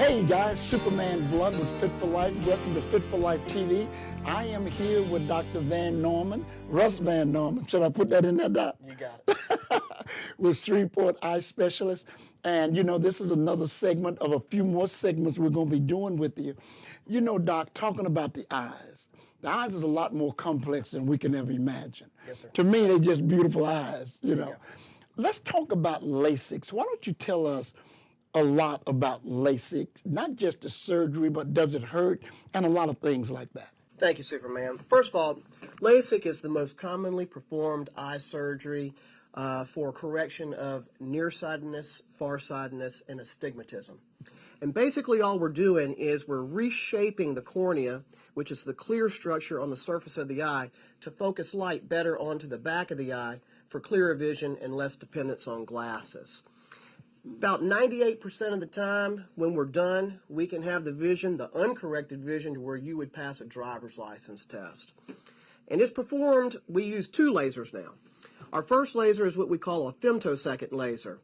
Hey guys, Superman Blood with Fit for Life. Welcome to Fit for Life TV. I am here with Dr. Van Norman, Russ Van Norman. Should I put that in there, Doc? You got it. With Shreveport eye specialist. And you know, this is another segment of a few more segments we're going to be doing with you. You know, Doc, talking about the eyes. The eyes is a lot more complex than we can ever imagine. Yes, sir. To me, they're just beautiful eyes, you know. Yeah. Let's talk about Lasik. Why don't you tell us a lot about Lasik, not just the surgery, but does it hurt, and a lot of things like that. Thank you, Superman. First of all, Lasik is the most commonly performed eye surgery for correction of nearsightedness, farsightedness, and astigmatism. And basically all we're doing is we're reshaping the cornea, which is the clear structure on the surface of the eye, to focus light better onto the back of the eye for clearer vision and less dependence on glasses. About 98% of the time when we're done, we can have the vision, the uncorrected vision, to where you would pass a driver's license test. And it's performed, we use two lasers now. Our first laser is what we call a femtosecond laser.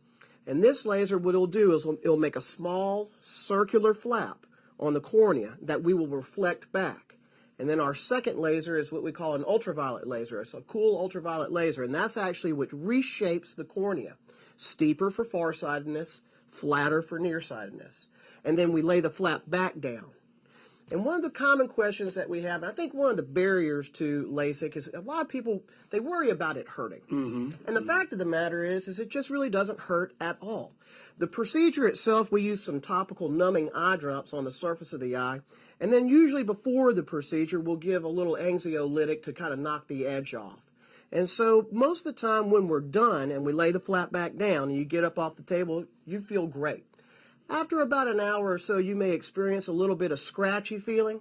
And this laser, what it'll do is it'll make a small circular flap on the cornea that we will reflect back. And then our second laser is what we call an ultraviolet laser. It's a cool ultraviolet laser, and that's actually what reshapes the cornea. Steeper for farsightedness, flatter for nearsightedness. And then we lay the flap back down. And one of the common questions that we have, and I think one of the barriers to Lasik, is a lot of people, they worry about it hurting. And the fact of the matter is it just really doesn't hurt at all. The procedure itself, we use some topical numbing eye drops on the surface of the eye, and then usually before the procedure, we'll give a little anxiolytic to kind of knock the edge off. And so most of the time when we're done and we lay the flap back down and you get up off the table, you feel great. After about an hour or so, you may experience a little bit of scratchy feeling.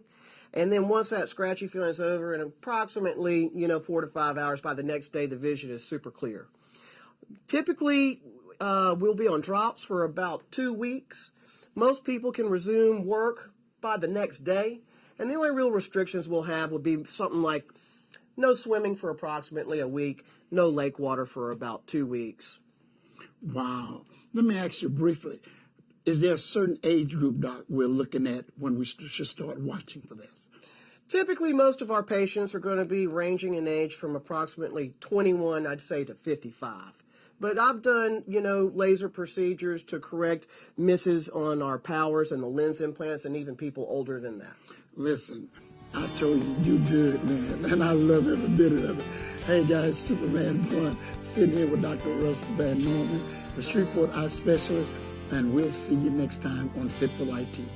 And then once that scratchy feeling is over, in approximately, 4 to 5 hours, by the next day, the vision is super clear. Typically, we'll be on drops for about 2 weeks. Most people can resume work by the next day. And the only real restrictions we'll have would be something like no swimming for approximately a week, no lake water for about 2 weeks. Wow. Let me ask you briefly, is there a certain age group, Doc, we're looking at when we should start watching for this? Typically, most of our patients are going to be ranging in age from approximately 21, I'd say, to 55. But I've done, laser procedures to correct misses on our powers and the lens implants, and even people older than that. Listen, I told you good, man, and I love every bit of it. Hey guys, Superman Blood, sitting here with Dr. Russ Van Norman, the Shreveport eye specialist, and we'll see you next time on Fit for Life TV.